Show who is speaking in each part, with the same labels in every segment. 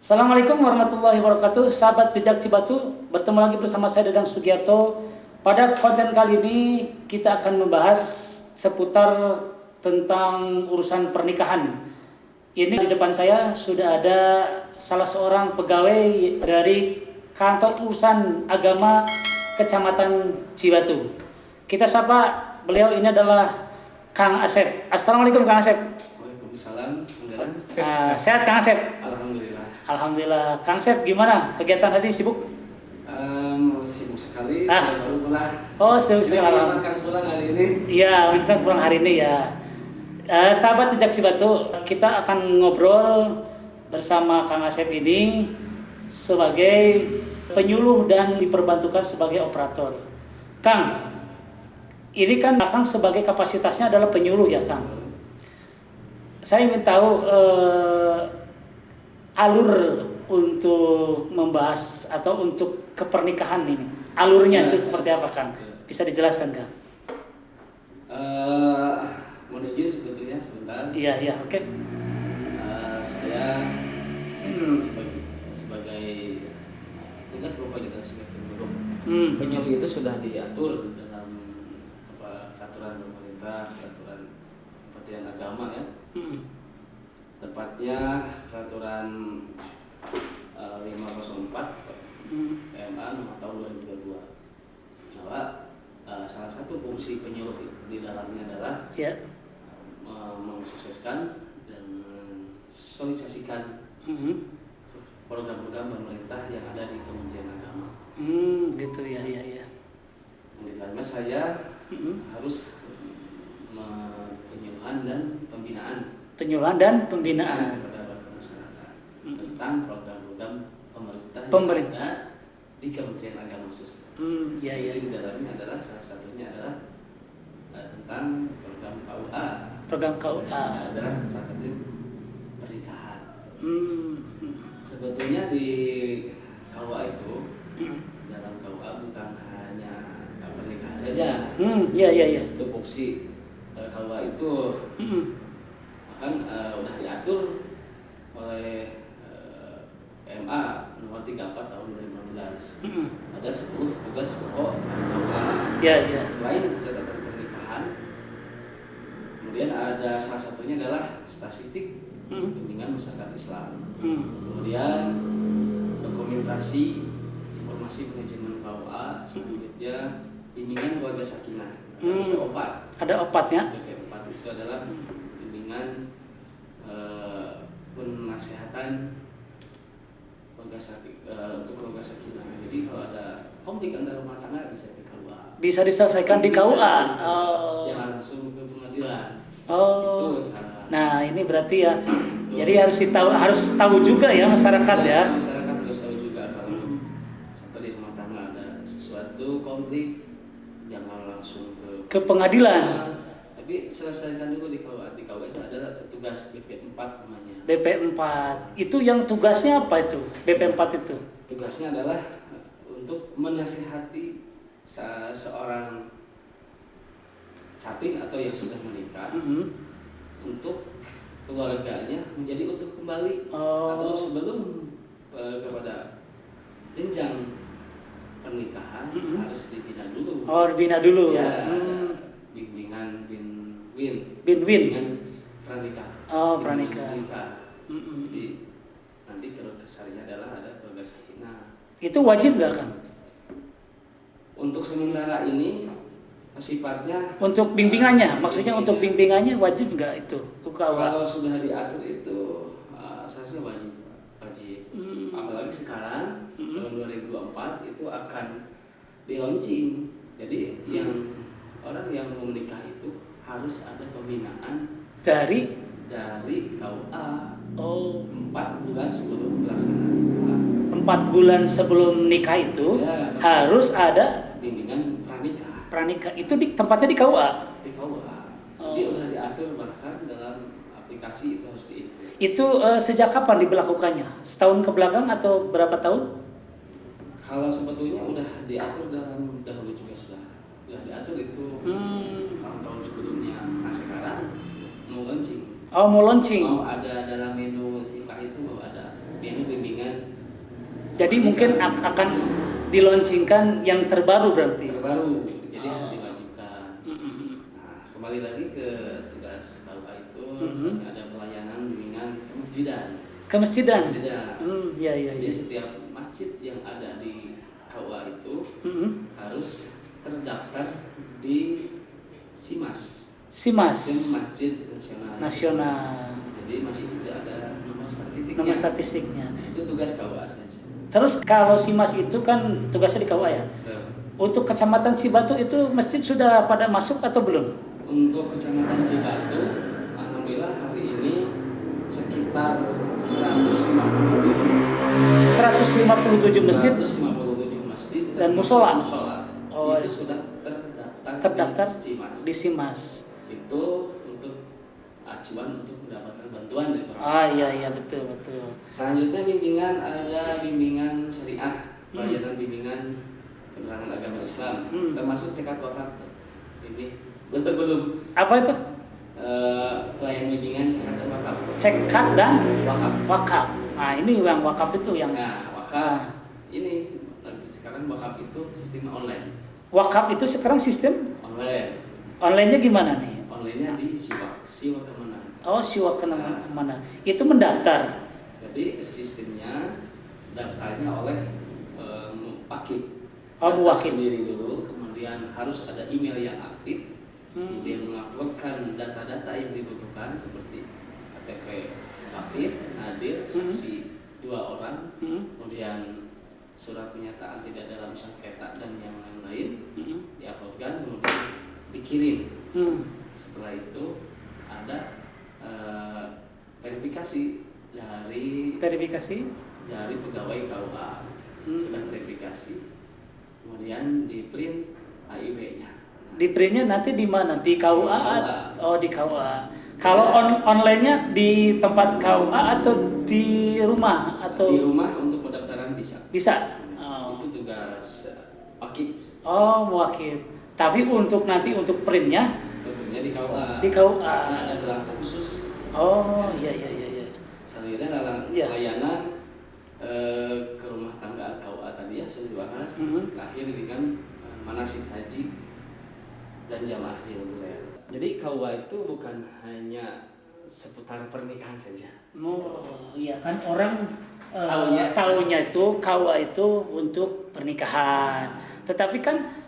Speaker 1: Assalamualaikum warahmatullahi wabarakatuh. Sahabat Jejak Cibatu, bertemu lagi bersama saya Dadang Sugiarto. Pada konten kali ini kita akan membahas seputar tentang urusan pernikahan. Ini di depan saya sudah ada salah seorang pegawai dari kantor urusan agama Kecamatan Cibatu. Kita sapa beliau, ini adalah Kang Asep. Assalamualaikum Kang Asep.
Speaker 2: Waalaikumsalam.
Speaker 1: Sehat Kang Asep?
Speaker 2: Alhamdulillah.
Speaker 1: Alhamdulillah. Kang Asep, gimana kegiatan hari ini, sibuk?
Speaker 2: Sibuk sekali. Saya baru pulang.
Speaker 1: Oh, sibuk sekali.
Speaker 2: Menyempatkan pulang hari ini.
Speaker 1: Iya, kita pulang hari ini ya. Sahabat Jejak Cibatu, kita akan ngobrol bersama Kang Asep ini sebagai penyuluh dan diperbantukan sebagai operator. Kang, ini kan Kang sebagai kapasitasnya adalah penyuluh ya Kang. Saya ingin tahu alur untuk membahas atau untuk kepernikahan ini. Alurnya itu seperti apa Kang? Bisa dijelaskan Kang?
Speaker 2: Mohon izin sebetulnya sebentar.
Speaker 1: Iya, oke.
Speaker 2: Saya sebagai tugas pokoknya dan sebagai penyuluh. Penyuluh itu sudah diatur dalam peraturan pemerintah, peraturan Kementerian Agama ya. Tepatnya peraturan 504 PMA nomor tahun 2022. Bahwa salah satu fungsi penyuluh di dalamnya adalah mensukseskan dan mensosialisasikan program-program pemerintah yang ada di Kementerian Agama.
Speaker 1: Gitu ya.
Speaker 2: Di dalamnya saya harus penyuluhan dan pembinaan kepada masyarakat tentang program-program pemerintah yang ada di Kementerian Agama khusus. Jadi di dalamnya adalah salah satunya adalah tentang program KUA.
Speaker 1: Program KUA
Speaker 2: adalah salah satu pernikahan. Sebetulnya di KUA itu dalam KUA bukan hanya pernikahan saja.
Speaker 1: Iya.
Speaker 2: Itu fungsi KUA itu kan udah diatur oleh MA nomor 34 tahun 2015. Ada 10 tugas pokok KUA.
Speaker 1: Iya.
Speaker 2: Selain catatan pernikahan, kemudian ada salah satunya adalah statistik bimbingan masyarakat Islam. Kemudian dokumentasi informasi manajemen KUA, selanjutnya bimbingan keluarga sakinah. Ada opat.
Speaker 1: Ada opatnya.
Speaker 2: Opat itu adalah bimbingan penasehatan untuk keluarga sakinah. Jadi kalau ada konflik antara rumah tangga bisa ke KUA.
Speaker 1: Bisa diselesaikan di KUA.
Speaker 2: Jangan langsung ke pengadilan.
Speaker 1: Oh.
Speaker 2: Itu salah.
Speaker 1: Nah, ini berarti ya. Jadi harus tahu juga ya masyarakat ya.
Speaker 2: Masyarakat harus tahu juga kalau contoh di rumah tangga ada sesuatu konflik, jangan langsung ke
Speaker 1: pengadilan.
Speaker 2: Tapi selesaikan dulu di KUA. Di KUA itu adalah tugas BP4 namanya.
Speaker 1: BP4 itu yang tugasnya apa itu? BP4 itu?
Speaker 2: Tugasnya adalah untuk menasihati seorang catin atau yang sudah menikah untuk keluarganya menjadi utuh kembali atau sebelum kepada jenjang pernikahan harus dibina dulu.
Speaker 1: Dibina dulu.
Speaker 2: Ya, bimbingan bin-win.
Speaker 1: Bin-win.
Speaker 2: Pranikah.
Speaker 1: Pranikah.
Speaker 2: Jadi nanti kalau kesarinya adalah ada keluarga sakinah.
Speaker 1: Itu wajib nggak kan?
Speaker 2: Untuk sementara ini sifatnya. Untuk
Speaker 1: bimbingannya, maksudnya untuk bimbingannya wajib nggak itu?
Speaker 2: Kalau sudah diatur itu seharusnya wajib. Apalagi sekarang tahun 2024 itu akan di-launching. Jadi yang orang yang mau menikah itu harus ada pembinaan dari KUA. 4 bulan sebelum pelaksanaan nikah.
Speaker 1: 4 bulan sebelum nikah itu harus ada
Speaker 2: bimbingan pranikah.
Speaker 1: Itu tempatnya di KUA.
Speaker 2: Di KUA. Dia udah diatur bahkan dalam aplikasi itu harus diikut.
Speaker 1: Itu sejak kapan diberlakukannya? Setahun ke belakang atau berapa tahun?
Speaker 2: Kalau sebetulnya udah diatur dalam dahulu juga sudah diatur itu tahun-tahun sebelumnya. Nah sekarang mau launching.
Speaker 1: Mau launching.
Speaker 2: Mau ada dalam menu sifat itu mau ada menu bimbingan
Speaker 1: Jadi mungkin akan dilaunchingkan yang terbaru berarti.
Speaker 2: Terbaru, jadi diwajibkan. Nah, kembali lagi ke tugas KUA itu, misalnya ada pelayanan bimbingan kemasjidan.
Speaker 1: Kemasjidan.
Speaker 2: Iya. Jadi setiap masjid yang ada di KUA itu harus terdaftar di SIMAS. Sistem Masjid Nasional. Jadi masjid itu ada nomor statistiknya. Itu tugas KUA saja.
Speaker 1: Terus kalau SIMAS itu kan tugasnya di KUA ya? Untuk Kecamatan Cibatu itu masjid sudah pada masuk atau belum?
Speaker 2: Untuk Kecamatan Cibatu, alhamdulillah hari ini sekitar
Speaker 1: 157 masjid dan musola.
Speaker 2: Oh, itu sudah terdaftar
Speaker 1: di SIMAS.
Speaker 2: Itu untuk acuan untuk mendapatkan bantuan dari orang.
Speaker 1: Iya betul.
Speaker 2: Selanjutnya ada bimbingan syariah, pelayanan bimbingan penerangan agama Islam, termasuk cekat wakaf. Ini belum.
Speaker 1: Apa itu?
Speaker 2: Pelayanan bimbingan cekat dan wakaf.
Speaker 1: Cekat dan
Speaker 2: wakaf.
Speaker 1: Nah ini yang wakaf itu yang.
Speaker 2: Wakaf. Ini sekarang wakaf itu sistem online.
Speaker 1: Wakaf itu sekarang sistem
Speaker 2: online.
Speaker 1: Onlinenya gimana nih?
Speaker 2: Onlinenya di Siwa Kemenang.
Speaker 1: Oh, Siwa Kemenang. Itu mendaftar.
Speaker 2: Jadi sistemnya daftarnya oleh wakil.
Speaker 1: Wakil
Speaker 2: sendiri dulu, kemudian harus ada email yang aktif, kemudian menguploadkan data-data yang dibutuhkan seperti KTP wakil, hadir, saksi 2 orang, kemudian surat pernyataan tidak dalam sengketa dan yang lain-lain, diuploadkan, kemudian dikirim. Setelah itu ada verifikasi dari pegawai KUA. Sudah verifikasi, kemudian di print AIW-nya.
Speaker 1: Di printnya nanti di mana? Di KUA? Oh, di KUA. Kalau online-nya di tempat KUA atau di rumah atau?
Speaker 2: Di rumah untuk pendaftaran bisa. Itu tugas wakil.
Speaker 1: Wakil. Tapi untuk printnya?
Speaker 2: Tentunya di KUA.
Speaker 1: Di KUA.
Speaker 2: Ada belangko khusus.
Speaker 1: Iya.
Speaker 2: Selanjutnya layanan ke rumah tangga KUA tadi ya sudah dibahas. Terakhir dengan manasik haji dan jamaah haji reguler. Jadi KUA itu bukan hanya seputar pernikahan saja.
Speaker 1: Iya kan orang taunya itu KUA itu untuk pernikahan. Tetapi kan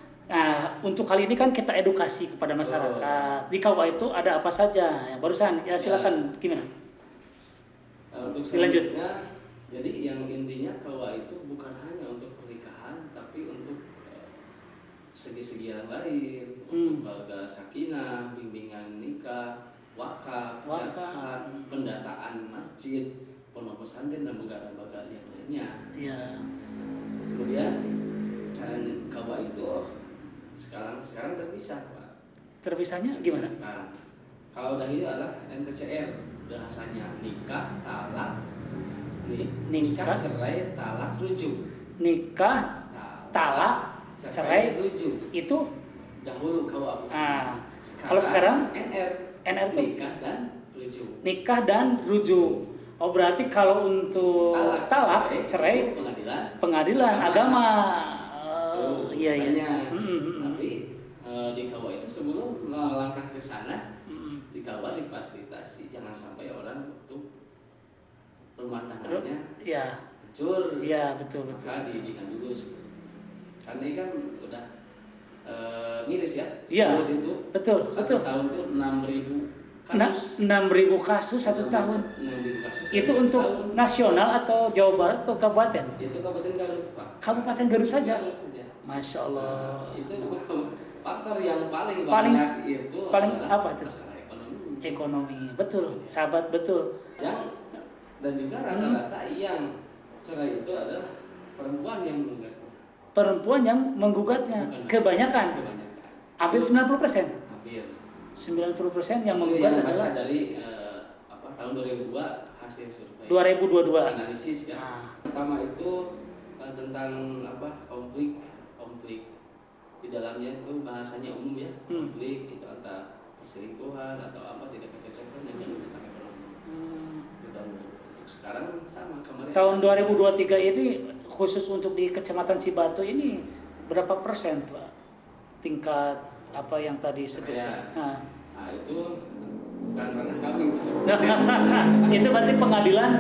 Speaker 1: untuk kali ini kan kita edukasi kepada masyarakat. Di KUA itu ada apa saja? Yang barusan ya silakan gimana?
Speaker 2: Untuk selanjutnya, jadi yang intinya KUA itu bukan hanya untuk pernikahan, tapi untuk segi-segi yang lain, untuk keluarga sakinah, bimbingan nikah, wakaf, zakat, pendataan masjid, pondok pesantren dan lembaga-lembaga yang lainnya.
Speaker 1: Iya.
Speaker 2: Kemudian KUA itu sekarang terpisah, Pak.
Speaker 1: Terpisahnya gimana?
Speaker 2: Sekarang. Kalau dari itu adalah NTCR, bahasanya nikah, talak, cerai, talak, rujuk. Nikah, talak, cerai, rujuk. Itu dahulu KUA.
Speaker 1: Kalau sekarang NR itu nikah dan rujuk. Oh, berarti kalau untuk talak, cerai, pengadilan agama. Iya.
Speaker 2: Tapi di KUA itu sebelum melangkah ke sana, di KUA difasilitasi jangan sampai orang untuk rumah tangganya hancur.
Speaker 1: Iya, betul.
Speaker 2: Maka dibina dulu sebelum. Karena ini kan udah miris ya.
Speaker 1: Iya.
Speaker 2: Itu
Speaker 1: betul.
Speaker 2: Tahun itu 6.000 kasus.
Speaker 1: 6.000 kasus 1 tahun.
Speaker 2: 6.000 kasus.
Speaker 1: Itu untuk nasional atau Jawa Barat atau kabupaten?
Speaker 2: Itu Kabupaten Garut, Pak.
Speaker 1: Kabupaten Garut saja. Masya Allah.
Speaker 2: Itu faktor yang paling banyak itu
Speaker 1: apa itu?
Speaker 2: Ekonomi.
Speaker 1: Betul, sahabat betul.
Speaker 2: Dan juga rata-rata yang cerai itu adalah perempuan yang menggugatnya.
Speaker 1: Perempuan yang menggugatnya. Kebanyakan. Hampir 90%.
Speaker 2: Hampir.
Speaker 1: 90% yang menggugat adalah.
Speaker 2: Baca dari tahun 2002 hasil survei.
Speaker 1: 2022.
Speaker 2: Analisis ya. Pertama itu tentang konflik di dalamnya itu bahasanya umum ya. Konflik itu antara perselingkuhan atau tidak kecocokan yang jangan tentang ekonomi. Itu tahun untuk sekarang sama kemarin.
Speaker 1: Tahun 2023 ini khusus untuk di Kecamatan Cibatu ini berapa persen tuh tingkat apa yang tadi disebutkan?
Speaker 2: Nah, itu bukan ranah kami
Speaker 1: itu berarti pengadilan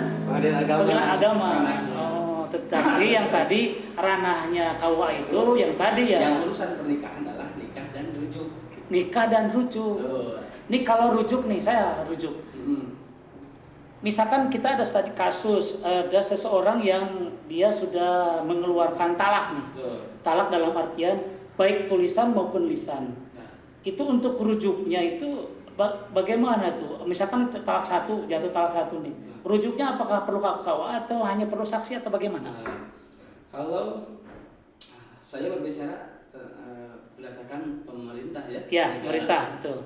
Speaker 1: agama.
Speaker 2: Oh,
Speaker 1: tetapi yang tadi ranahnya KUA itu yang tadi ya.
Speaker 2: Yang urusan pernikahan adalah nikah dan rujuk.
Speaker 1: Nikah dan rujuk. Ini kalau rujuk nih, saya rujuk. Misalkan kita ada tadi kasus ada seseorang yang dia sudah mengeluarkan talak nih. Talak dalam artian baik tulisan maupun lisan. Itu untuk rujuknya itu bagaimana tuh? Misalkan talak satu, jatuh talak satu nih. Rujuknya apakah perlu KUA atau hanya perlu saksi atau bagaimana?
Speaker 2: Kalau saya berbicara berdasarkan pemerintah ya.
Speaker 1: Ya, pemerintah, betul.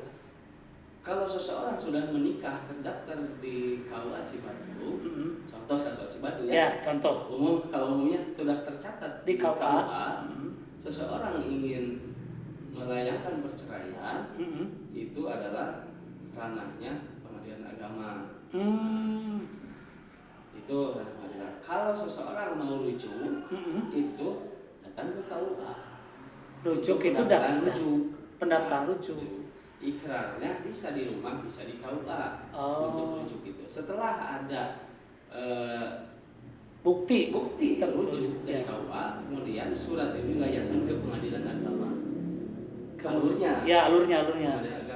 Speaker 2: Kalau seseorang sudah menikah terdaftar di KUA Cibatu, contoh satu Cibatu ya.
Speaker 1: Ya, contoh.
Speaker 2: Kalau umumnya sudah tercatat di KUA, seseorang ingin melayangkan perceraian, itu adalah ranahnya pengadilan agama. Itu ranah pengadilan. Kalau seseorang mau rujuk, itu datang ke KUA.
Speaker 1: Rujuk itu datang pendaftaran rujuk.
Speaker 2: Ikrarnya bisa di rumah, bisa di KUA untuk rujuk itu. Setelah ada bukti terrujuk dari KUA, kemudian surat itu dilayangkan ke pengadilan agama. Alurnya.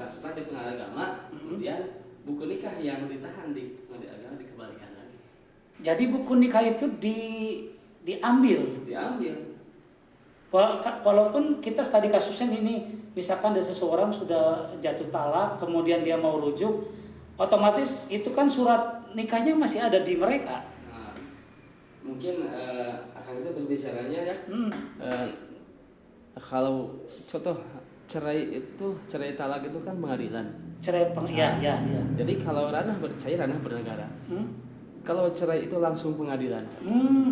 Speaker 2: Setelah di pengadilan agama, kemudian buku nikah yang ditahan di pengadilan agama dikembalikan lagi.
Speaker 1: Jadi buku nikah itu diambil. Walaupun kita tadi kasusnya ini, misalkan ada seseorang sudah jatuh talak, kemudian dia mau rujuk, otomatis itu kan surat nikahnya masih ada di mereka.
Speaker 2: Nah, mungkin akan itu berbicaranya ya. Kalau contoh cerai talak itu kan pengadilan.
Speaker 1: Ya.
Speaker 2: Jadi kalau ranah bernegara. Kalau cerai itu langsung pengadilan.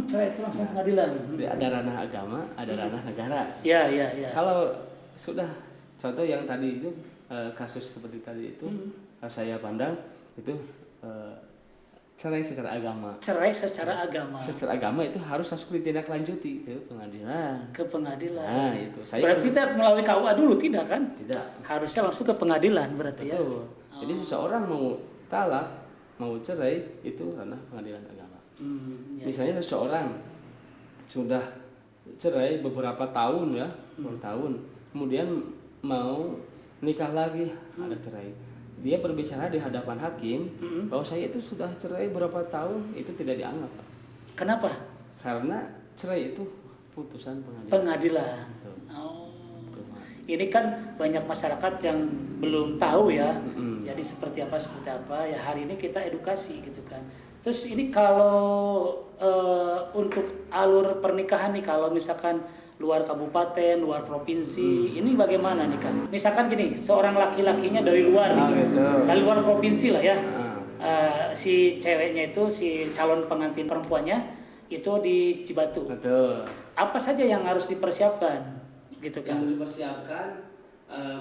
Speaker 1: Cerai itu langsung pengadilan.
Speaker 2: Ada ranah agama, ada ranah negara.
Speaker 1: Ya.
Speaker 2: Kalau sudah contoh yang tadi itu kasus seperti tadi itu saya pandang itu cerai secara agama. Secara agama itu harus ditindaklanjuti ke pengadilan. Nah, itu.
Speaker 1: Berarti tidak melalui KUA dulu tidak kan?
Speaker 2: Tidak.
Speaker 1: Harusnya langsung ke pengadilan berarti.
Speaker 2: Betul. Jadi seseorang mau talak, mau cerai itu ranah pengadilan agama. Misalnya seseorang sudah cerai beberapa tahun ya, kemudian mau nikah lagi, ada cerai. Dia berbicara di hadapan hakim bahwa saya itu sudah cerai berapa tahun, itu tidak dianggap.
Speaker 1: Kenapa?
Speaker 2: Karena cerai itu putusan
Speaker 1: pengadilan. Ini kan banyak masyarakat yang belum tahu ya. Jadi seperti apa ya, hari ini kita edukasi gitu kan. Terus ini kalau untuk alur pernikahan nih, kalau misalkan luar kabupaten, luar provinsi, ini bagaimana nih kan? Misalkan gini, seorang laki-lakinya dari luar nih, dari luar provinsi lah ya. Si ceweknya itu, si calon pengantin perempuannya itu di Cibatu.
Speaker 2: Betul.
Speaker 1: Apa saja yang harus dipersiapkan, gitu kan?
Speaker 2: Yang dipersiapkan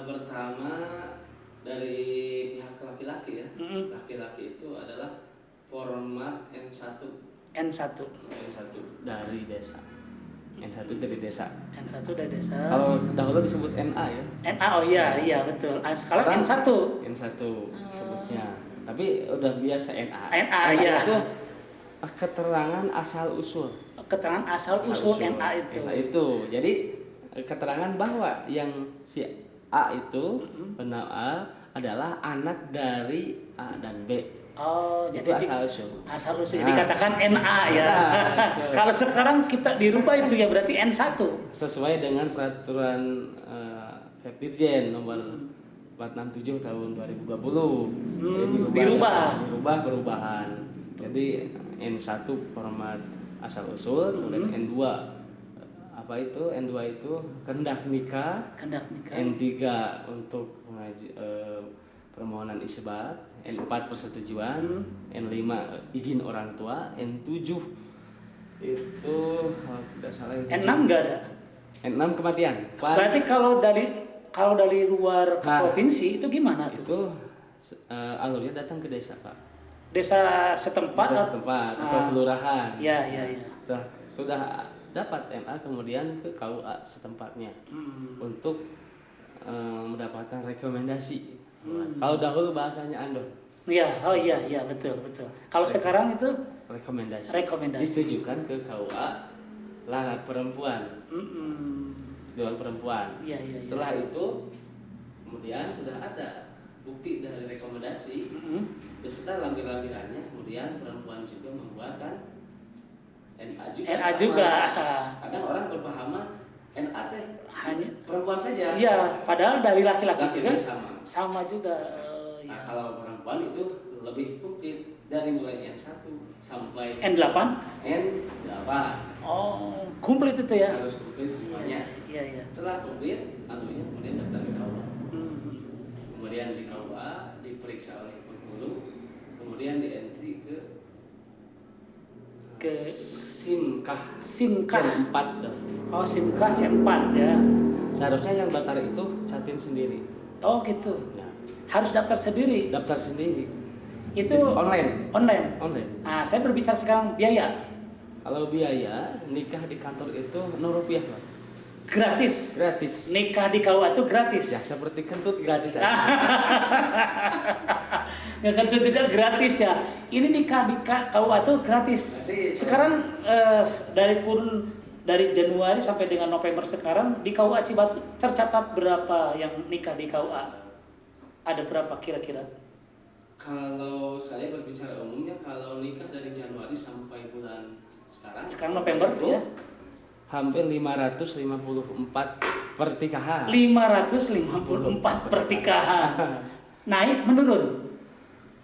Speaker 2: pertama dari pihak laki-laki ya. Laki-laki itu adalah format N1 dari desa. N1 dari desa. Kalau dahulu disebut NA ya.
Speaker 1: NA, oh iya betul. Sekarang N1
Speaker 2: disebutnya. Tapi udah biasa NA.
Speaker 1: NA ya.
Speaker 2: Itu keterangan asal usul.
Speaker 1: Keterangan asal usul NA itu.
Speaker 2: NA itu. Jadi keterangan bahwa yang si A itu benar A adalah anak dari A dan B.
Speaker 1: Oh,
Speaker 2: itu
Speaker 1: jadi
Speaker 2: asal usul.
Speaker 1: Dikatakan NA ya. Kalau sekarang kita dirubah itu ya berarti N1.
Speaker 2: Sesuai dengan peraturan Dirjen nomor 467 tahun 2020. Dirubah perubahan. Jadi N1 format asal usul, kemudian N2 N2 itu kehendak nikah. N3 untuk permohonan isbat, N4 persetujuan, N5 izin orang tua, N7 itu kalau tidak salah
Speaker 1: N6 enggak ada.
Speaker 2: N6 kematian.
Speaker 1: Berarti kalau dari luar provinsi itu gimana tuh?
Speaker 2: Itu alurnya datang ke desa, Pak.
Speaker 1: Desa setempat
Speaker 2: atau kelurahan.
Speaker 1: Ya.
Speaker 2: Sudah
Speaker 3: dapat MA kemudian ke KUA setempatnya untuk mendapatkan rekomendasi. Kalau dahulu bahasanya andor.
Speaker 1: Iya, oh iya betul. Kalau sekarang itu
Speaker 3: rekomendasi. Ditujukan ke KUA lalat perempuan. Dewan perempuan.
Speaker 1: Iya.
Speaker 3: Setelah itu kemudian sudah ada bukti dari rekomendasi beserta lampiran-lampirannya, kemudian perempuan juga membuatkan NA juga. Kadang orang berpahaman NA teh hanya perempuan saja.
Speaker 1: Iya, padahal dari laki-laki juga
Speaker 3: sama
Speaker 1: juga.
Speaker 3: Nah, kalau perempuan itu lebih bukti dari mulai N1 sampai
Speaker 1: N8. Oh, komplit itu ya?
Speaker 3: Harus komplit semuanya.
Speaker 1: Iya.
Speaker 3: Setelah komplit, kemudian daftar ke KUA. Kemudian di KUA diperiksa oleh penghulu, kemudian di entry ke SIMKah C4 dong.
Speaker 1: Oh, SIMKah C4 ya.
Speaker 3: Seharusnya yang daftar itu Catin sendiri.
Speaker 1: Oh gitu. Nah, harus daftar sendiri. Itu
Speaker 3: online.
Speaker 1: Nah, saya berbicara sekarang biaya.
Speaker 3: Kalau biaya nikah di kantor itu Rp0, Pak.
Speaker 1: Gratis. Nikah di KUA itu gratis.
Speaker 3: Ya, seperti kentut gratis aja.
Speaker 1: Nggak kentut juga gratis ya. Ini nikah di KUA itu gratis. Sekarang dari Januari sampai dengan November sekarang di KUA Cibatu tercatat berapa yang nikah di KUA? Ada berapa kira-kira?
Speaker 3: Kalau saya berbicara umumnya, kalau nikah dari Januari sampai bulan sekarang
Speaker 1: November itu ya
Speaker 3: hampir 554 pertikahan.
Speaker 1: 554 pertikahan. Naik menurun?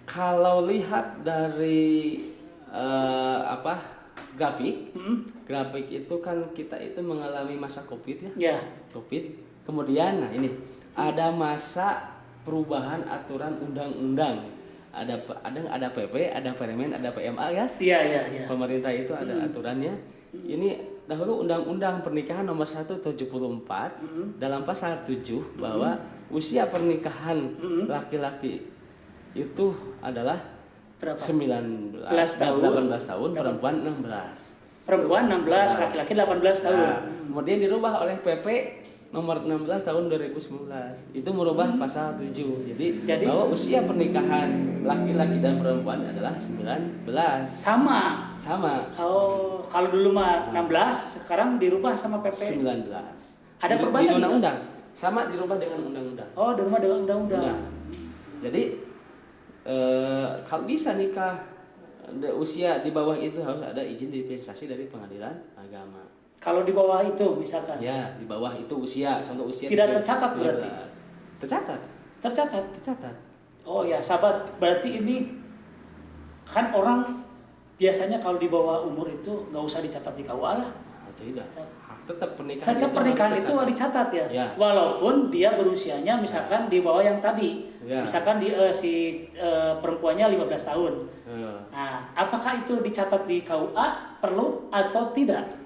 Speaker 3: Kalau lihat dari grafik itu kan kita itu mengalami masa Covid ya. Covid. Kemudian ini ada masa perubahan aturan undang-undang. Ada PP, ada Permen, ada PMA ya.
Speaker 1: Iya.
Speaker 3: Pemerintah itu ada aturannya. Ini dahulu Undang-Undang Pernikahan Nomor 1 tahun 74 dalam pasal 7 bahwa usia pernikahan laki-laki itu adalah 18 tahun, perempuan 16.
Speaker 1: Perempuan 16, laki-laki 18 tahun.
Speaker 3: Nah, kemudian dirubah oleh PP Nomor 16 tahun 2019 itu merubah pasal 7. Jadi bahwa usia pernikahan laki-laki dan perempuan adalah 19.
Speaker 1: Sama. Oh, kalau dulu mah 16, sekarang dirubah sama PP
Speaker 3: 19.
Speaker 1: Ada perubahan
Speaker 3: di undang-undang. Sama dirubah dengan undang-undang.
Speaker 1: Oh, dirubah dengan undang-undang.
Speaker 3: Nah, jadi kalau bisa nikah usia di bawah itu harus ada izin dispensasi dari pengadilan agama.
Speaker 1: Kalau di bawah itu misalkan?
Speaker 3: Ya, di bawah itu usia, contoh usia
Speaker 1: tidak tercatat 17. Berarti?
Speaker 3: Tercatat.
Speaker 1: Oh ya, sahabat, berarti ini kan orang biasanya kalau di bawah umur itu nggak usah dicatat di KUA lah.
Speaker 3: Tidak. Tetap
Speaker 1: pernikahan itu dicatat ya. Walaupun dia berusianya misalkan di bawah yang tadi. Ya. Misalkan perempuannya 15 tahun. Ya. Nah, apakah itu dicatat di KUA perlu atau tidak?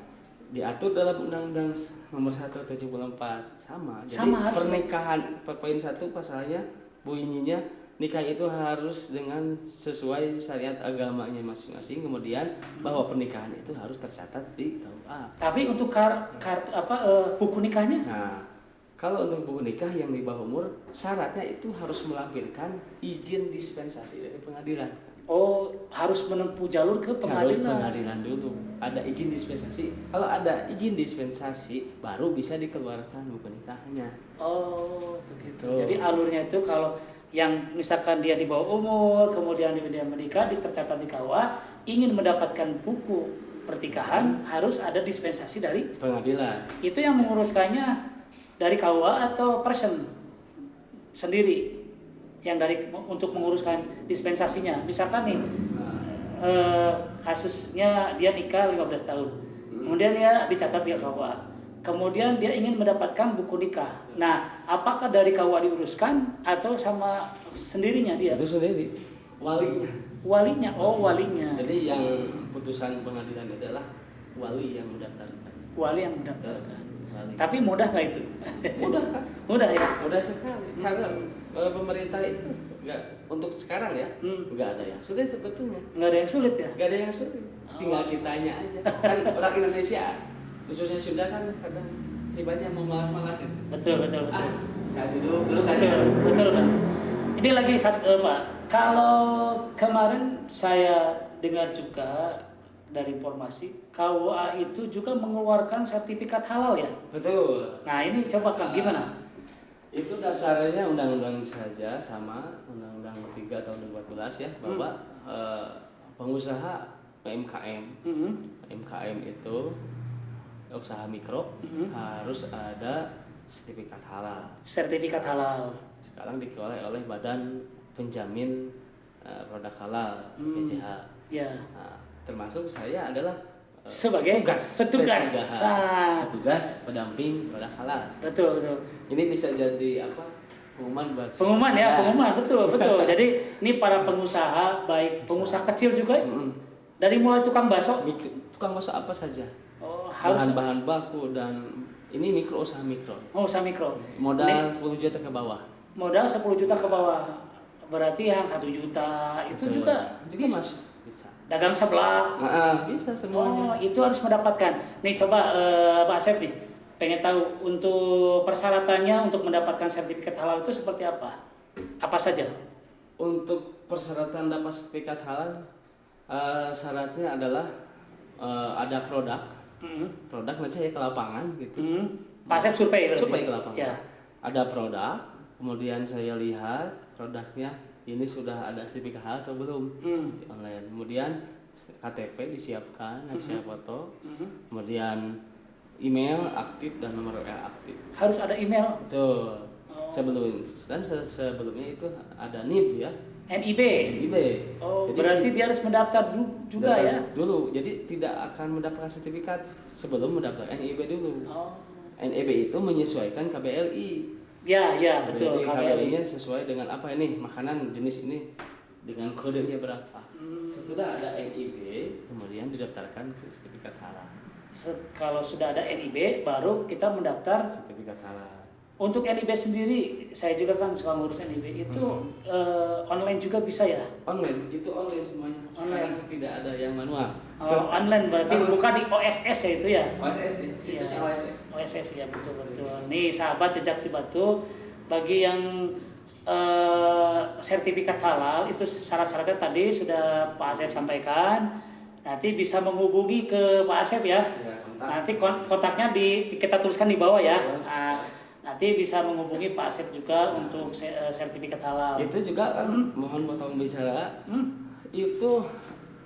Speaker 3: Diatur dalam Undang-Undang Nomor 1 tahun 74 sama. Jadi pernikahan poin 1 pasalnya bunyinya nikah itu harus dengan sesuai syariat agamanya masing-masing, kemudian bahwa pernikahan itu harus tercatat di KUA.
Speaker 1: Tapi untuk buku nikahnya?
Speaker 3: Nah, kalau untuk buku nikah yang di bawah umur syaratnya itu harus melampirkan izin dispensasi dari pengadilan.
Speaker 1: Oh, harus menempuh jalur ke pengadilan.
Speaker 3: Jalur pengadilan dulu. Ada izin dispensasi. Kalau ada izin dispensasi, baru bisa dikeluarkan buku nikahnya.
Speaker 1: Oh, begitu. Jadi alurnya itu kalau yang misalkan dia di bawah umur, kemudian dia menikah, tercatat di KUA, ingin mendapatkan buku pertikahan, harus ada dispensasi dari
Speaker 3: pengadilan.
Speaker 1: Itu yang menguruskannya dari KUA atau person sendiri? Yang untuk menguruskan dispensasinya, misalkan nih kasusnya dia nikah 15 tahun, kemudian dia dicatat di KUA, kemudian dia ingin mendapatkan buku nikah. Nah, apakah dari KUA diuruskan atau sama sendirinya dia?
Speaker 3: Itu sendiri, walinya.
Speaker 1: Walinya.
Speaker 3: Jadi yang putusan pengadilan itu adalah wali yang mendaftarkan.
Speaker 1: Tapi mudah nggak itu? Mudah ya.
Speaker 3: Mudah sekali. Karena pemerintah itu nggak untuk sekarang ya, nggak ada yang sulit sebetulnya.
Speaker 1: Nggak ada yang sulit ya?
Speaker 3: Nggak ada yang sulit. Tinggal kitanya aja. Kan orang Indonesia khususnya Sunda kan kadang sifatnya mau malas-malasin.
Speaker 1: Betul.
Speaker 3: Cari dulu kan.
Speaker 1: Betul kan. Ini lagi Pak. Kalau kemarin saya dengar juga dari informasi KUA itu juga mengeluarkan sertifikat halal ya.
Speaker 3: Betul.
Speaker 1: Nah ini coba Kang gimana?
Speaker 3: Itu dasarnya undang-undang saja sama Undang-Undang 3 tahun 2014 ya bahwa pengusaha UMKM UMKM itu usaha mikro harus ada sertifikat halal.
Speaker 1: Sertifikat halal.
Speaker 3: Sekarang dikelola oleh Badan Penjamin Produk Halal BPJH.
Speaker 1: Ya.
Speaker 3: Nah, termasuk saya adalah
Speaker 1: Sebagai petugas
Speaker 3: pendamping produk halal.
Speaker 1: Betul.
Speaker 3: Ini bisa jadi apa? Pengumuman buat
Speaker 1: Pengumuman betul. Jadi ini para pengusaha baik pengusaha kecil juga dari mulai tukang bakso.
Speaker 3: Tukang bakso apa saja.
Speaker 1: Harus
Speaker 3: Bahan baku dan ini usaha mikro.
Speaker 1: usaha mikro.
Speaker 3: Modal 10 juta ke bawah.
Speaker 1: Modal 10 juta ke bawah. Berarti yang 1 juta itu
Speaker 3: Betul.
Speaker 1: juga
Speaker 3: bisa.
Speaker 1: dagang seblak.
Speaker 3: Bisa semuanya.
Speaker 1: Itu harus mendapatkan. Nih coba Pak Asep nih, pengen tahu untuk persyaratannya untuk mendapatkan sertifikat halal itu seperti apa? Apa saja?
Speaker 3: Untuk persyaratan dapat sertifikat halal, syaratnya adalah ada produk. Produk nanti saya ke lapangan gitu.
Speaker 1: Pak Asep survei
Speaker 3: ke lapangan.
Speaker 1: Ya.
Speaker 3: Ada produk, kemudian saya lihat produknya ini sudah ada sertifikat halal atau belum di online. Kemudian KTP disiapkan, nanti saya foto. Kemudian email aktif dan nomor WA aktif.
Speaker 1: Harus ada email.
Speaker 3: Betul. Sebelumnya itu ada NIB ya.
Speaker 1: NIB.
Speaker 3: Jadi,
Speaker 1: berarti dia harus mendaftar juga ya.
Speaker 3: Dulu. Jadi tidak akan mendapatkan sertifikat sebelum mendaftar NIB dulu. NIB itu menyesuaikan KBLI.
Speaker 1: Ya, betul.
Speaker 3: KBLI-nya sesuai dengan apa ini? Makanan jenis ini dengan kodenya berapa. Setelah ada NIB, kemudian didaftarkan ke sertifikat halal.
Speaker 1: Kalau sudah ada NIB, baru kita mendaftar
Speaker 3: Sertifikat halal.
Speaker 1: Untuk NIB sendiri, saya juga kan suka ngurus NIB itu online juga bisa ya?
Speaker 3: Online semuanya. Sekarang tidak ada yang manual.
Speaker 1: Online berarti buka di OSS ya itu ya?
Speaker 3: OSS nih, situsnya OSS.
Speaker 1: OSS ya betul. Nih sahabat Jejak Cibatu, bagi yang sertifikat halal itu syarat-syaratnya tadi sudah Pak Asep sampaikan. Nanti bisa menghubungi ke Pak Asep ya. Nanti kontaknya kita tuliskan di bawah ya. Nanti bisa menghubungi Pak Asep juga untuk sertifikat halal.
Speaker 3: Itu juga kan mohon potong bicara. Itu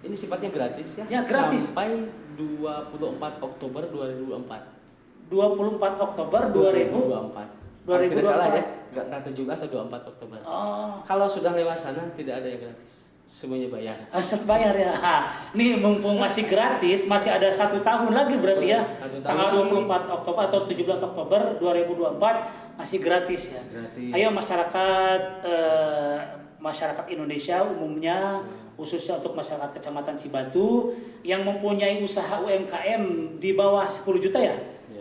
Speaker 3: ini sifatnya gratis ya.
Speaker 1: Ya, gratis.
Speaker 3: Sampai 24 Oktober 2024.
Speaker 1: 24 Oktober 2024.
Speaker 3: Tidak salah ya. Enggak 17 atau 24 Oktober. Kalau sudah lewat sana tidak ada yang gratis. Semuanya bayar.
Speaker 1: Harus bayar ya. Nih mumpung masih gratis, masih ada 1 tahun lagi berarti ya. Tanggal 24 Oktober atau 17 Oktober 2024 masih gratis ya.
Speaker 3: Gratis.
Speaker 1: Ayo masyarakat Indonesia umumnya, khususnya untuk masyarakat Kecamatan Cibatu yang mempunyai usaha UMKM di bawah 10 juta ya.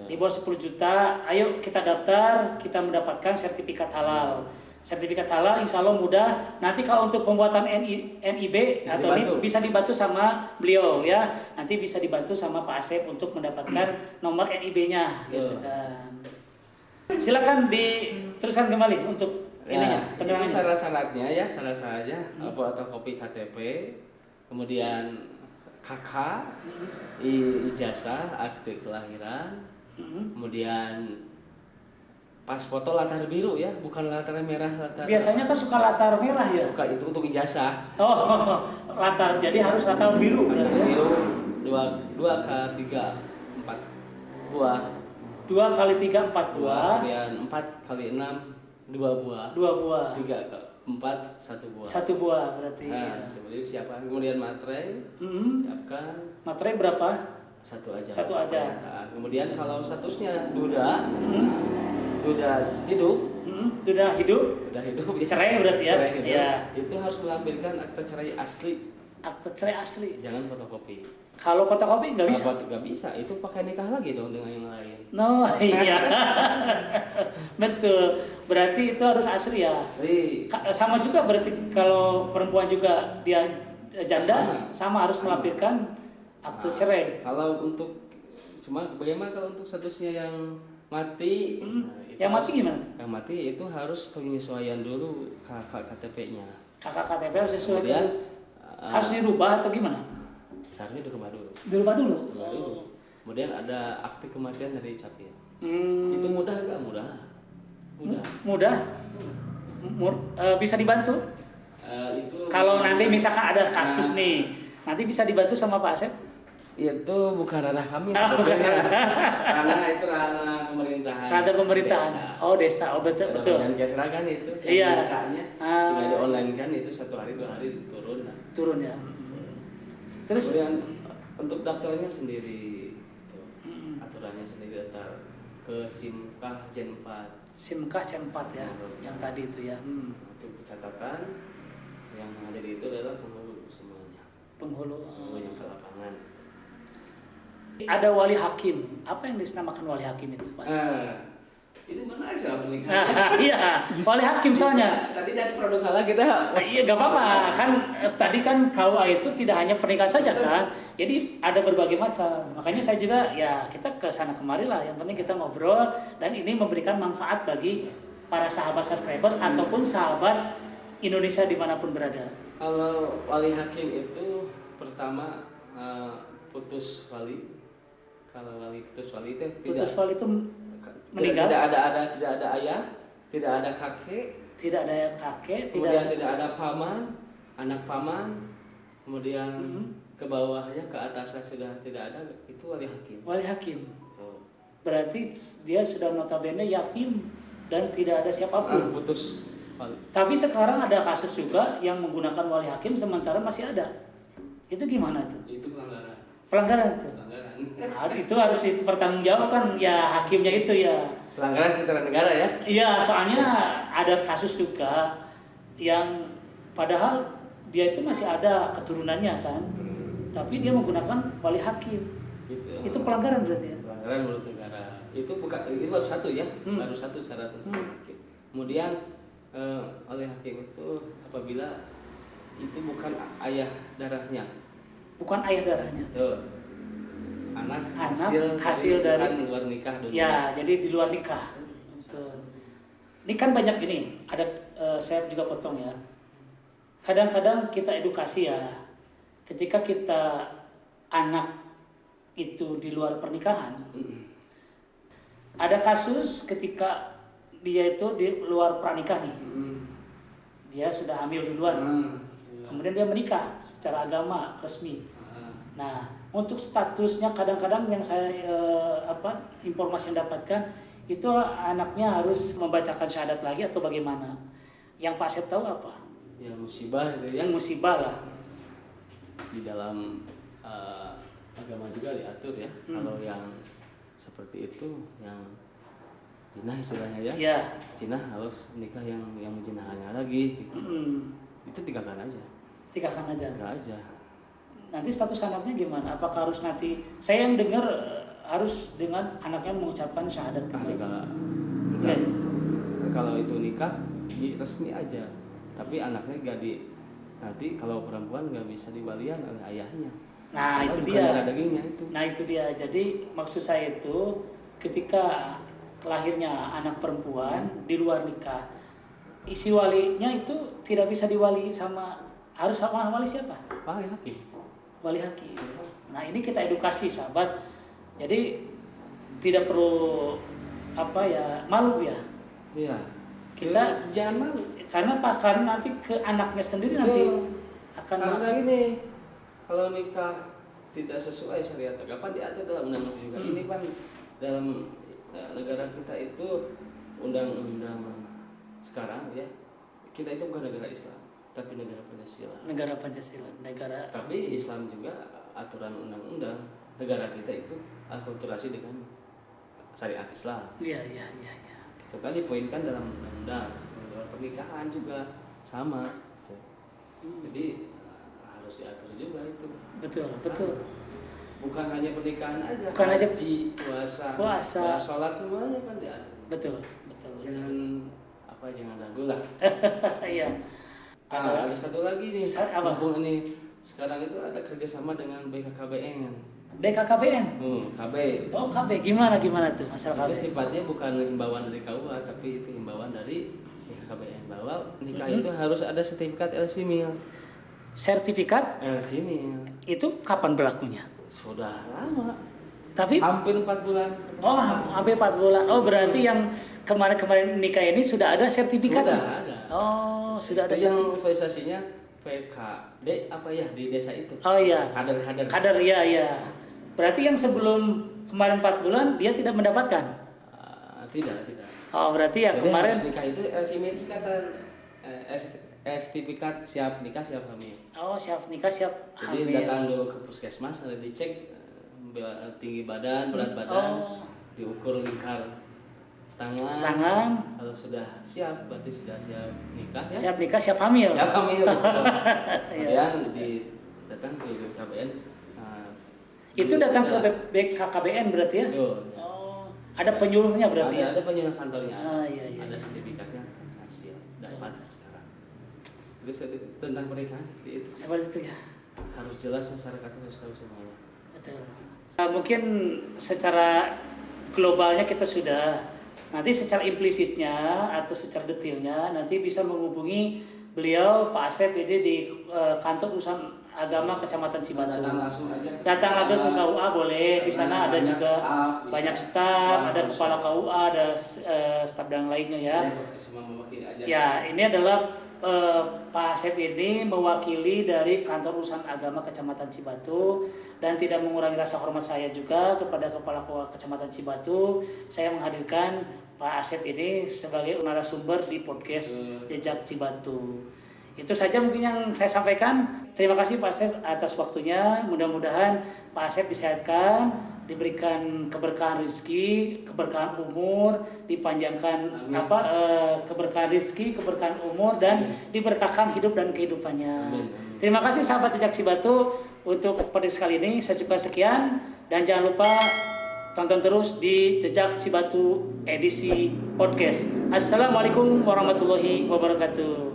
Speaker 1: Di bawah 10 juta, ayo kita daftar, kita mendapatkan sertifikat halal. Sertifikat halal insya Allah mudah. Nanti kalau untuk pembuatan NIB atau NIB bisa dibantu sama beliau ya. Nanti bisa dibantu sama Pak Asep untuk mendapatkan nomor NIB-nya gitu kan. Silakan diteruskan kembali untuk ininya.
Speaker 3: Itu syarat-syaratnya ya, fotokopi KTP, kemudian KK, ijazah, akte kelahiran, kemudian pas foto latar biru ya, bukan latar merah.
Speaker 1: Biasanya kan suka latar merah ya.
Speaker 3: Bukan, itu untuk ijazah.
Speaker 1: Latar, jadi harus latar biru.
Speaker 3: Latar biru 2 kali 3 4 buah.
Speaker 1: 2 kali 3 4 buah.
Speaker 3: Kemudian 4 kali 6 2 buah.
Speaker 1: 2 buah.
Speaker 3: 3 ke 4 1 buah.
Speaker 1: 1 buah berarti.
Speaker 3: Nah, kemudian siapkan. Kemudian materai. Siapkan.
Speaker 1: Materai berapa?
Speaker 3: 1 aja.
Speaker 1: 1 aja.
Speaker 3: Kemudian kalau statusnya duda. Duda hidup.
Speaker 1: Duda hidup. Cerai berarti ya.
Speaker 3: Cerai hidup.
Speaker 1: Ya.
Speaker 3: Itu harus melampirkan akte cerai asli.
Speaker 1: Akte cerai asli.
Speaker 3: Jangan fotokopi.
Speaker 1: Kalau fotokopi nggak bisa.
Speaker 3: Nggak bisa. Itu pakai nikah lagi dong dengan yang lain.
Speaker 1: Iya. Betul. Berarti itu harus asli ya.
Speaker 3: Asli.
Speaker 1: Sama juga berarti kalau perempuan juga dia janda sama harus melampirkan akte cerai.
Speaker 3: Kalau untuk Cuma bagaimana kalau untuk statusnya yang mati? Itu
Speaker 1: Yang mati
Speaker 3: harus-
Speaker 1: gimana?
Speaker 3: Yang mati itu harus penyesuaian dulu KTP-nya.
Speaker 1: KTP harus sesuai.
Speaker 3: Kemudian
Speaker 1: Harus dirubah atau gimana?
Speaker 3: seharusnya dirubah dulu.
Speaker 1: Dirubah dulu.
Speaker 3: Dirubah dulu. Kemudian ada akte kematian dari Capil.
Speaker 1: Hmm,
Speaker 3: Itu mudah nggak? Mudah.
Speaker 1: mudah. Bisa dibantu.
Speaker 3: Itu
Speaker 1: Kalau nanti misalkan ada kasus nih, nanti bisa dibantu sama Pak Asep.
Speaker 3: itu bukan ranah kami
Speaker 1: Ah, bukan
Speaker 3: sebetulnya. Karena itu ranah pemerintahan.
Speaker 1: Ada pemerintahan.
Speaker 3: desa.
Speaker 1: Oh desa, oh betul betul.
Speaker 3: Dan Gesra kan itu
Speaker 1: Iya.
Speaker 3: datanya
Speaker 1: Ah.
Speaker 3: tinggal di online kan itu 1 hari 2 hari turun. Nah.
Speaker 1: Turun ya. Terus
Speaker 3: Kemudian untuk daftarnya sendiri itu aturannya sendiri daftar ke SIMKah Jen 4
Speaker 1: SIMK C4 ya, yang tadi itu ya.
Speaker 3: itu catatan yang ada di itu adalah penghulu semuanya
Speaker 1: Penghulu.
Speaker 3: penghulu yang ke lapangan.
Speaker 1: Ada wali hakim. Apa yang dinamakan wali hakim itu, Pak?
Speaker 3: Itu menarik soal pernikahan.
Speaker 1: Nah, iya, wali hakim soalnya.
Speaker 3: Tadi dari produk halal kita
Speaker 1: Iya, gak apa-apa. Kan tadi kan KUA itu tidak hanya pernikahan saja kan. Jadi ada berbagai macam. Makanya saya juga ya kita ke sana kemari lah. Yang penting kita ngobrol dan ini memberikan manfaat bagi para sahabat subscriber ataupun sahabat Indonesia dimanapun berada.
Speaker 3: Kalau wali hakim itu pertama putus wali. Kalau wali putus wali itu
Speaker 1: Putus wali itu meninggal.
Speaker 3: tidak ada ayah, tidak ada kakek,
Speaker 1: Tidak ada kakek,
Speaker 3: kemudian tidak ada paman, anak paman, kemudian ke bawahnya ke atasnya sudah tidak ada, itu wali hakim.
Speaker 1: Wali hakim.
Speaker 3: Oh.
Speaker 1: Berarti dia sudah notabene yatim dan tidak ada siapapun.
Speaker 3: Putus wali.
Speaker 1: Tapi sekarang ada kasus juga yang menggunakan wali hakim sementara masih ada. Itu gimana tuh?
Speaker 3: Itu pelanggaran.
Speaker 1: Pelanggaran itu.
Speaker 3: Pelanggaran.
Speaker 1: Nah, itu harus dipertanggungjawabkan ya hakimnya itu ya.
Speaker 3: Pelanggaran secara negara ya.
Speaker 1: Iya, soalnya ada kasus juga yang padahal dia itu masih ada keturunannya kan. Tapi dia menggunakan wali hakim. Itu pelanggaran berarti ya.
Speaker 3: Pelanggaran menurut negara. Itu bukan ini baru satu ya. Baru satu syarat untuk hakim. Kemudian oleh hakim itu apabila itu bukan ayah darahnya.
Speaker 1: Bukan ayah darahnya.
Speaker 3: Tuh. Anak
Speaker 1: hasil dari
Speaker 3: kan luar nikah dulu.
Speaker 1: Ya, jadi di luar nikah. Tuh. Ini kan banyak ini. Ada saya juga potong ya. Kadang-kadang kita edukasi ya. Ketika kita anak itu di luar pernikahan. Ada kasus ketika dia itu di luar pranikah nih. Dia sudah hamil duluan. Kemudian dia menikah secara agama resmi. Nah, untuk statusnya kadang-kadang yang saya informasi yang dapatkan itu anaknya harus membacakan syahadat lagi atau bagaimana? Yang Pak Asep tahu apa?
Speaker 3: Ya musibah itu ya.
Speaker 1: Yang musibah lah.
Speaker 3: Di dalam agama juga diatur ya. Kalau yang seperti itu yang jinah istilahnya ya.
Speaker 1: Iya.
Speaker 3: Jinah harus nikah yang menjinahannya lagi gitu. Itu tinggalkan aja.
Speaker 1: Tinggalkan aja.
Speaker 3: Tinggal aja.
Speaker 1: Nanti status anaknya gimana? Apakah harus nanti saya yang dengar harus dengan anaknya mengucapkan syahadat
Speaker 3: Enggak. Kalau itu nikah resmi aja. Tapi anaknya gak nanti kalau perempuan nggak bisa diwalian oleh ayahnya.
Speaker 1: Nah,
Speaker 3: karena
Speaker 1: itu
Speaker 3: bukan
Speaker 1: dia.
Speaker 3: darah dagingnya itu.
Speaker 1: Nah, itu dia. Jadi maksud saya itu ketika lahirnya anak perempuan di luar nikah, isi walinya itu tidak bisa diwali sama harus sama wali siapa?
Speaker 3: Wali hakim.
Speaker 1: Wali hakim. Nah, ini kita edukasi sahabat. Jadi tidak perlu malu ya.
Speaker 3: Iya.
Speaker 1: Kita
Speaker 3: jangan malu.
Speaker 1: Karena nanti ke anaknya sendiri nanti akan
Speaker 3: karena gini, kalau nikah tidak sesuai syariat agama diatur dalam undang-undang juga. Ini kan dalam negara kita itu undang-undang sekarang ya, kita itu bukan negara Islam tapi negara Pancasila.
Speaker 1: Negara Pancasila,
Speaker 3: Tapi Islam juga aturan undang-undang negara kita itu akulturasi dengan syariat Islam.
Speaker 1: Iya.
Speaker 3: Itu kan dipoinkan dalam undang-undang. Dalam pernikahan juga sama. Jadi harus diatur juga itu.
Speaker 1: Betul.
Speaker 3: Bukan hanya pernikahan aja.
Speaker 1: Bukan aja
Speaker 3: haji, puasa, sholat semuanya kan diatur.
Speaker 1: Betul.
Speaker 3: Jangan ragu lah.
Speaker 1: Iya.
Speaker 3: Ada satu lagi nih.
Speaker 1: Apa?
Speaker 3: Mumpung ini sekarang itu ada kerjasama dengan BKKBN.
Speaker 1: BKKBN.
Speaker 3: KB.
Speaker 1: Oh KB, gimana tuh masalah
Speaker 3: Itu
Speaker 1: KB?
Speaker 3: sifatnya bukan himbauan dari KUA, tapi itu himbauan dari BKKBN bahwa nikah itu harus ada sertifikat LC-MIL.
Speaker 1: Sertifikat
Speaker 3: LC-MIL
Speaker 1: itu kapan berlakunya?
Speaker 3: sudah lama,
Speaker 1: Tapi
Speaker 3: hampir 4 bulan.
Speaker 1: oh hampir 4 bulan. Oh berarti yang kemarin nikah ini sudah ada sertifikatnya?
Speaker 3: Sudah ada.
Speaker 1: Oh sudah ada
Speaker 3: Itu yang
Speaker 1: sertifikat.
Speaker 3: sosialisasinya PKD apa ya di desa itu.
Speaker 1: Oh iya.
Speaker 3: Kader-kader.
Speaker 1: Kader ya. Berarti yang sebelum kemarin 4 bulan dia tidak mendapatkan?
Speaker 3: Tidak.
Speaker 1: Oh berarti ya
Speaker 3: Jadi
Speaker 1: kemarin.
Speaker 3: harus nikah itu LC-MIL kata sertifikat siap nikah siap hamil.
Speaker 1: Oh siap nikah siap
Speaker 3: Jadi
Speaker 1: hamil.
Speaker 3: datang dulu ke puskesmas, ada dicek tinggi badan, berat badan, diukur lingkar tangan. Kalau sudah siap, berarti sudah siap nikah ya.
Speaker 1: Siap nikah siap hamil.
Speaker 3: Siap hamil. Kemudian datang ke BKKBN.
Speaker 1: Itu datang ke BKKBN berarti ya?
Speaker 3: Betul.
Speaker 1: Oh, ada penyuluhnya berarti ya?
Speaker 3: Ada penyuluh kantornya.
Speaker 1: Iya.
Speaker 3: Ada sertifikatnya hasil dapat sekarang. Itu tentang pernikahan seperti itu.
Speaker 1: Seperti itu ya.
Speaker 3: Harus jelas, masyarakat harus tahu semuanya.
Speaker 1: Betul. Mungkin secara globalnya kita sudah, nanti secara implisitnya atau secara detailnya nanti bisa menghubungi beliau Pak Asep ini di kantor urusan agama Kecamatan Cibatu.
Speaker 2: Datang langsung aja.
Speaker 1: Datang aja ke KUA boleh. Di sana ada juga banyak staf, ada kepala KUA, ada staf dan lainnya ya.
Speaker 2: Cuma mewakili aja.
Speaker 1: Ya, ini adalah Pak Asep ini mewakili dari kantor urusan agama Kecamatan Cibatu dan tidak mengurangi rasa hormat saya juga kepada kepala Kecamatan Cibatu. Saya menghadirkan Pak Asep ini sebagai narasumber di podcast Jejak Cibatu. Itu saja mungkin yang saya sampaikan. Terima kasih Pak Asep atas waktunya. Mudah-mudahan Pak Asep disehatkan, diberikan keberkahan rezeki, keberkahan umur, dipanjangkan keberkahan rezeki, keberkahan umur dan diberkahkan hidup dan kehidupannya. Amin. Terima kasih sahabat Jejak Cibatu untuk podcast kali ini. Saya cukup sekian dan jangan lupa tonton terus di Jejak Cibatu edisi podcast. Assalamualaikum warahmatullahi wabarakatuh.